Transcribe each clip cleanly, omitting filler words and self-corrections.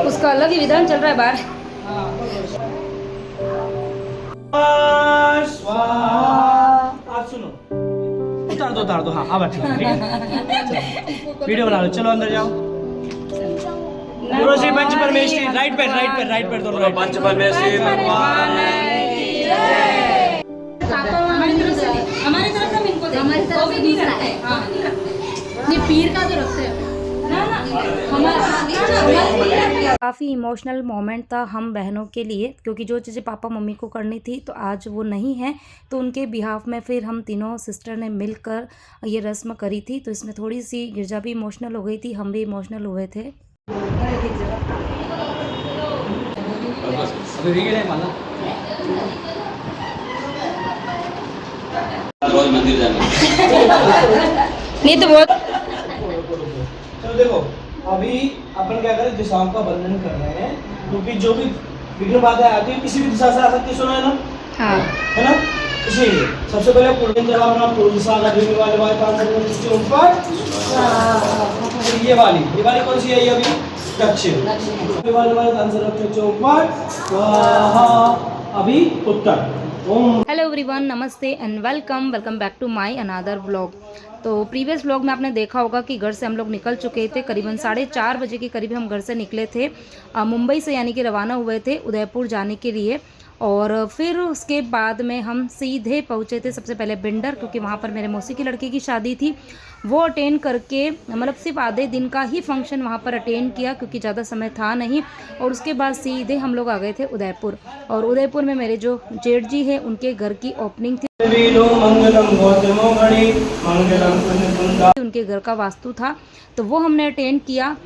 उसका अलग ही विधान चल रहा है बाहर। आप सुनो, उतार दो हाँ अब अच्छा ठीक है। वीडियो बना लो, चलो अंदर जाओ। गुरु श्री पंच परमेश्वरी, राइट पैर दोनों राइट। पंच परमेश्वरी भगवान हमारी तरफ हम इनको हमारी तरफ भी नहीं रखते हैं। हाँ ये पीर का तो रखते हैं काफ़ी इमोशनल मोमेंट था हम बहनों के लिए, क्योंकि जो चीज़ें पापा मम्मी को करनी थी तो आज वो नहीं है, तो उनके बिहाफ में फिर हम तीनों सिस्टर ने मिलकर ये रस्म करी थी। तो इसमें थोड़ी सी गिरजा भी इमोशनल हो गई थी, हम भी इमोशनल हुए थे। रोज मंदिर जाना नहीं तो बहुत चलो देखो, अभी अपन क्या करें, दिशाओं का वर्णन कर रहे हैं, क्योंकि जो भी विघ्न बाधाएं आती है किसी भी दिशा से आ सकती है, सुना है ना? हाँ है ना? इसीलिए सबसे पहले पूर्व दिशा का ध्वनि वाले वाले पांच से ऊपर, ये वाली कौन सी है? ये अभी दक्षिण वाले वाले ऊपर, अभी उत्तर। हेलो एवरीवन, नमस्ते and welcome back to my another vlog. तो प्रीवियस व्लॉग में आपने देखा होगा कि घर से हम लोग निकल चुके थे, करीबन 4:30 बजे के करीब हम घर से निकले थे, मुंबई से, यानी कि रवाना हुए थे उदयपुर जाने के लिए। और फिर उसके बाद में हम सीधे पहुँचे थे सबसे पहले बिंडर, क्योंकि वहाँ पर मेरे मौसी की लड़की की शादी थी। वो अटेंड करके, मतलब सिर्फ आधे दिन का ही फंक्शन वहाँ पर अटेंड किया, क्योंकि ज़्यादा समय था नहीं। और उसके बाद सीधे हम लोग आ गए थे उदयपुर, और उदयपुर में मेरे जो जेठ जी है उनके घर की ओपनिंग थी, उनके घर का वास्तु था, तो वो हमने अटेंड किया।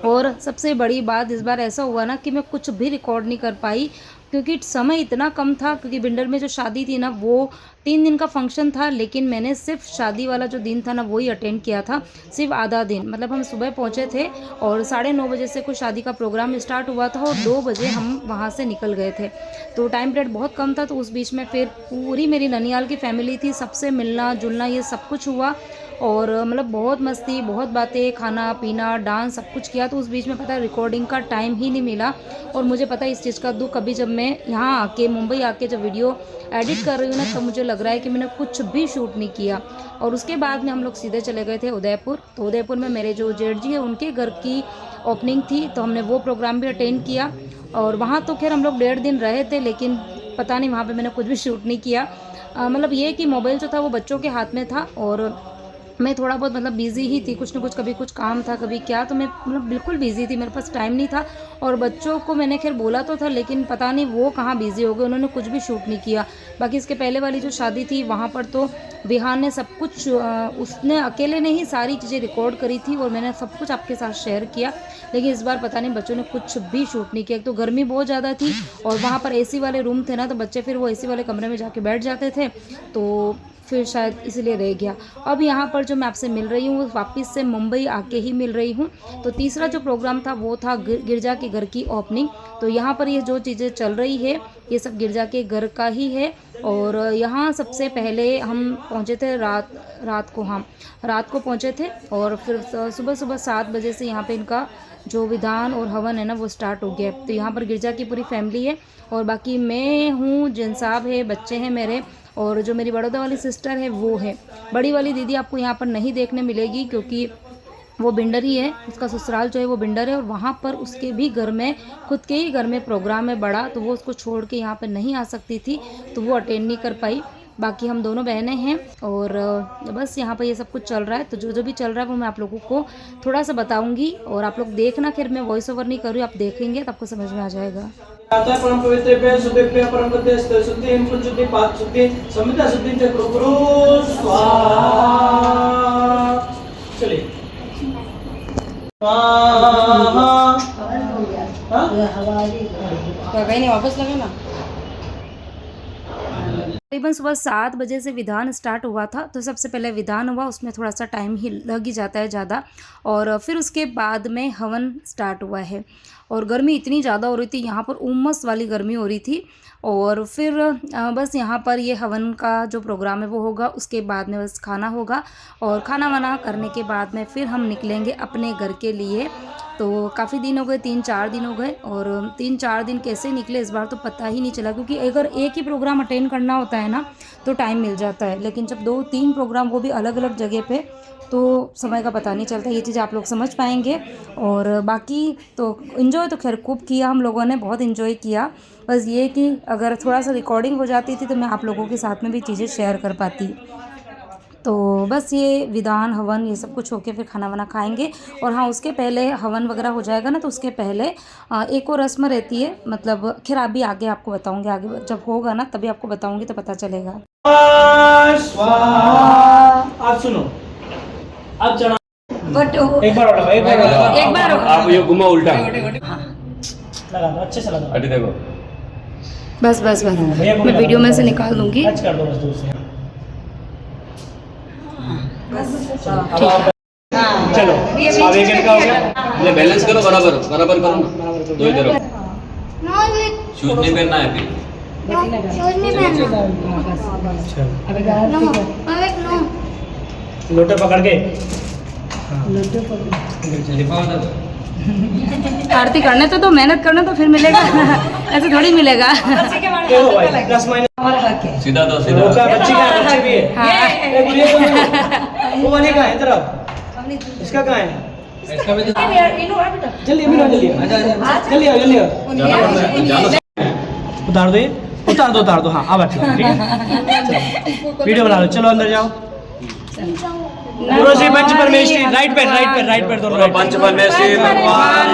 और सबसे बड़ी बात इस बार ऐसा हुआ ना कि मैं कुछ भी रिकॉर्ड नहीं कर पाई, क्योंकि समय इतना कम था, क्योंकि बिंडर में जो शादी थी ना वो 3 दिन का फंक्शन था, लेकिन मैंने सिर्फ शादी वाला जो दिन था ना वही अटेंड किया था, सिर्फ आधा दिन। मतलब हम सुबह पहुंचे थे और 9:30 बजे से कुछ शादी का प्रोग्राम स्टार्ट हुआ था और 2 बजे हम वहां से निकल गए थे। तो टाइम पीरियड बहुत कम था, तो उस बीच में फिर पूरी मेरी ननियाल की फैमिली थी, सबसे मिलना जुलना ये सब कुछ हुआ। और मतलब बहुत मस्ती, बहुत बातें, खाना पीना, डांस, सब कुछ किया। तो उस बीच में पता है रिकॉर्डिंग का टाइम ही नहीं मिला। और मुझे पता है इस चीज़ का दुख, अभी जब मैं यहाँ आके मुंबई आके जब वीडियो एडिट कर रही हूँ ना, तब मुझे लग रहा है कि मैंने कुछ भी शूट नहीं किया। और उसके बाद में हम लोग सीधे चले गए थे उदयपुर। तो उदयपुर में मेरे जो जेठ जी है उनके घर की ओपनिंग थी, तो हमने वो प्रोग्राम भी अटेंड किया। और वहाँ तो खैर हम लोग 1.5 दिन रहे थे, लेकिन पता नहीं वहाँ पर मैंने कुछ भी शूट नहीं किया। मतलब ये कि मोबाइल जो था वो बच्चों के हाथ में था, और मैं थोड़ा बहुत मतलब बिज़ी ही थी, कुछ ना कुछ, कभी कुछ काम था कभी क्या, तो मैं मतलब बिल्कुल बिज़ी थी, मेरे पास टाइम नहीं था। और बच्चों को मैंने खैर बोला तो था, लेकिन पता नहीं वो कहाँ बिज़ी हो गए, उन्होंने कुछ भी शूट नहीं किया। बाकी इसके पहले वाली जो शादी थी वहाँ पर तो विहान ने सब कुछ, उसने अकेले ने ही सारी चीज़ें रिकॉर्ड करी थी, और मैंने सब कुछ आपके साथ शेयर किया। लेकिन इस बार पता नहीं बच्चों ने कुछ भी शूट नहीं किया। एक तो गर्मी बहुत ज़्यादा थी, और वहाँ पर AC वाले रूम थे ना, तो बच्चे फिर वो AC वाले कमरे में जाके बैठ जाते थे, तो फिर शायद इसलिए रह गया। अब यहाँ पर जो मैं आपसे मिल रही हूँ वापस से मुंबई आके ही मिल रही हूँ। तो तीसरा जो प्रोग्राम था वो था गिरजा के घर की ओपनिंग। तो यहाँ पर ये जो चीज़ें चल रही है ये सब गिरजा के घर का ही है। और यहाँ सबसे पहले हम पहुँचे थे रात को पहुँचे थे, और फिर सुबह 7 बजे से यहाँ पे इनका जो विधान और हवन है ना वो स्टार्ट हो गया। तो यहाँ पर गिरजा की पूरी फैमिली है, और बाकी मैं हूँ, जिन साहब है, बच्चे हैं मेरे, और जो मेरी बड़ौदा वाली सिस्टर है वो है। बड़ी वाली दीदी आपको यहाँ पर नहीं देखने मिलेगी, क्योंकि वो बिंडर ही है, उसका ससुराल जो है वो बिंडर है, और वहाँ पर उसके भी घर में, खुद के ही घर में प्रोग्राम है बड़ा, तो वो उसको छोड़ के यहाँ पर नहीं आ सकती थी, तो वो अटेंड नहीं कर पाई। बाकी हम दोनों बहनें हैं, और बस यहाँ पर ये सब कुछ चल रहा है। तो जो भी चल रहा है वो मैं आप लोगों को थोड़ा सा बताऊँगी, और आप लोग देखना, खैर मैं वॉइस ओवर नहीं कर रही हूँ, आप देखेंगे तो आपको समझ में आ जाएगा। परम पवित्र शुद्धि परम पवित्र शुद्धि हिमकुंज शुद्धि पाक शुद्धि संविदा शुद्धि चक्रुकुरु स्वाहा। चलिए कहीं नहीं, वापस लगे ना। तकरीबन सुबह 7 बजे से विधान स्टार्ट हुआ था। तो सबसे पहले विधान हुआ, उसमें थोड़ा सा टाइम ही लग ही जाता है ज़्यादा, और फिर उसके बाद में हवन स्टार्ट हुआ है। और गर्मी इतनी ज़्यादा हो रही थी, यहाँ पर उमस वाली गर्मी हो रही थी। और फिर बस यहाँ पर ये हवन का जो प्रोग्राम है वो होगा, उसके बाद में बस खाना होगा और खाना वाना करने के बाद में फिर हम निकलेंगे अपने घर के लिए। तो काफ़ी दिन हो गए, 3-4 दिन हो गए, और 3-4 दिन कैसे निकले इस बार तो पता ही नहीं चला, क्योंकि अगर एक ही प्रोग्राम अटेंड करना होता है ना तो टाइम मिल जाता है, लेकिन जब 2-3 प्रोग्राम वो भी अलग अलग जगह पे, तो समय का पता नहीं चलता। ये चीज़ आप लोग समझ पाएंगे। और बाकी तो इन्जॉय तो खैर खूब किया हम लोगों ने, बहुत इन्जॉय किया। बस ये कि अगर थोड़ा सा रिकॉर्डिंग हो जाती थी तो मैं आप लोगों के साथ में भी चीज़ें शेयर कर पाती। तो बस ये विधान हवन ये सब कुछ होके फिर खाना वाना खाएंगे। और हाँ, उसके पहले हवन वगैरह हो जाएगा ना, तो उसके पहले एक और रस्म रहती है, मतलब खैर अभी आगे आपको बताऊंगी, आगे जब होगा ना तभी आपको बताऊंगी तो पता चलेगा। आप सुनो, अब चढ़ा बट एक बार और एक बार एक बार आप ये घुमा उल्टा लगा दो, अच्छे से लगा अरे देखो बस बस बस मैं वीडियो में से निकाल दूंगी। टच कर दो बस दूर से। चलो अब एक का हो गया। ये बैलेंस करो, बराबर बराबर करो ना, दो ही तरफ। शूज नहीं पहनना है फिर। लोटे पकड़ के आरती करने तो मेहनत करना तो फिर मिलेगा ऐसे थोड़ी मिलेगा। देखो भाई, प्लस माइनस सीधा दो, रोका, सीधा बच्ची का है, बच्ची भी है। हाँ। ए, गुड़िया को वो वाली कहाँ है तरफ, इसका कहाँ है? जल्दी अभी ना, जल्दी जल्दी आओ, जल्दी आओ। उतार दो ये, उतार दो हाँ, अब अच्छा ठीक है। वीडियो बना लो, चलो अंदर जाओ। गुरु श्री पंच परमेश्वरी, राइट पैर दोनों राइट। पंच परमेश्वरी भगवान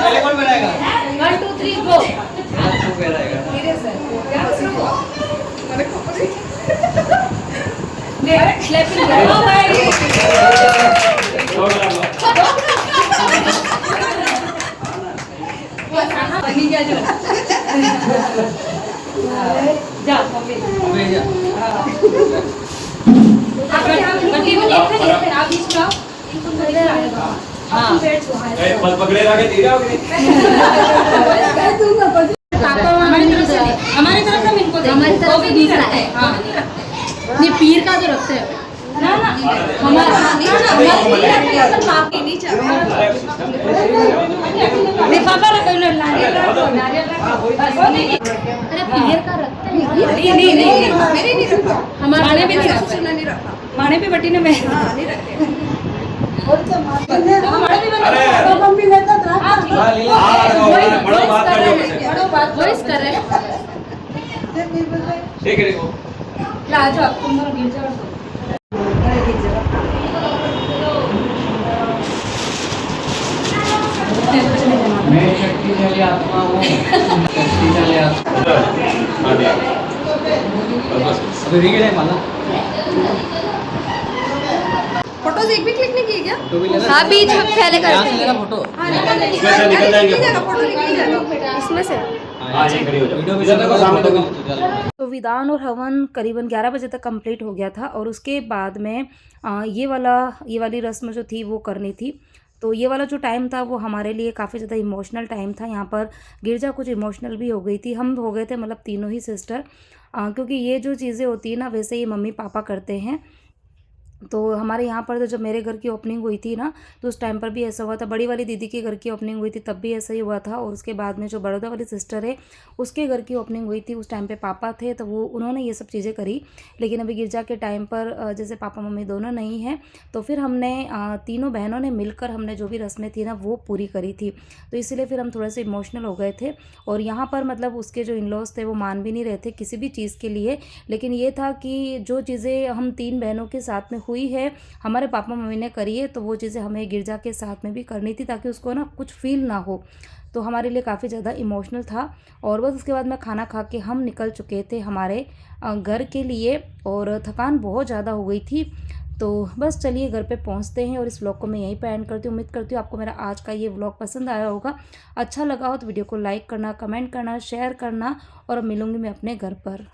की कौन बनाएगा? 1 2 3 गो। पकड़े रखे धीरे हमारी तरफ हम इनको हमारी तरफ भी नहीं रखते हैं। हाँ नहीं, पीर का जो रखते हैं ना ना हमारा लिफाफा रखो, नारियल रखो, नारियल रखो। अरे पीर का रखते हैं। नहीं मेरे नहीं रखा, हमारे भी नहीं रखा, माने भी बटी ने मैं नहीं रखते। अरे मम्मी लेता था वॉइस कर रहे ठीक है देखो लाजो आपको मर गिर जाओ। मैं शक्तिशाली आत्मा हूँ, शक्तिशाली आत्मा। अभी रिंग है माला। फोटोज एक भी क्लिक नहीं किए क्या? हाँ बीच में पहले करते हैं। फोटो हाँ निकल जाएंगे फोटो निकल जाएगा इसमें से। हाँ ये खड़ी हो जाओ। वीडियो भी इधर देखो, सामने देखो। तो विधान और हवन करीबन 11 बजे तक कंप्लीट हो गया था, और उसके बाद में ये वाली रस्म जो थी वो करनी थी। तो ये वाला जो टाइम था वो हमारे लिए काफ़ी ज़्यादा इमोशनल टाइम था। यहाँ पर गिरजा कुछ इमोशनल भी हो गई थी, हम हो गए थे मतलब तीनों ही सिस्टर, क्योंकि ये जो चीज़ें होती है ना वैसे ही मम्मी पापा करते हैं। तो हमारे यहाँ पर तो जब मेरे घर की ओपनिंग हुई थी ना, तो उस टाइम पर भी ऐसा हुआ था। बड़ी वाली दीदी के घर की ओपनिंग हुई थी तब भी ऐसा ही हुआ था, और उसके बाद में जो बड़ौदा वाली सिस्टर है उसके घर की ओपनिंग हुई थी, उस टाइम पे पापा थे तो वो उन्होंने ये सब चीज़ें करी। लेकिन अभी गिरजा के टाइम पर जैसे पापा मम्मी दोनों नहीं हैं, तो फिर हमने तीनों बहनों ने मिलकर हमने जो भी रस्में थी ना वो पूरी करी थी। तो इसीलिए फिर हम थोड़े से इमोशनल हो गए थे। और यहाँ पर मतलब उसके जो इन लॉज थे वो मान भी नहीं रहे थे किसी भी चीज़ के लिए, लेकिन ये था कि जो चीज़ें हम 3 बहनों के साथ में हुई है, हमारे पापा मम्मी ने करी है, तो वो चीज़ें हमें गिरजा के साथ में भी करनी थी ताकि उसको ना कुछ फील ना हो। तो हमारे लिए काफ़ी ज़्यादा इमोशनल था। और बस उसके बाद में खाना खा के हम निकल चुके थे हमारे घर के लिए, और थकान बहुत ज़्यादा हो गई थी। तो बस चलिए घर पे पहुंचते हैं, और इस व्लॉग को मैं यहीं पे एंड करती हूँ। उम्मीद करती हूँ आपको मेरा आज का ये व्लॉग पसंद आया होगा। अच्छा लगा हो तो वीडियो को लाइक करना, कमेंट करना, शेयर करना, और अब मिलूँगी मैं अपने घर पर।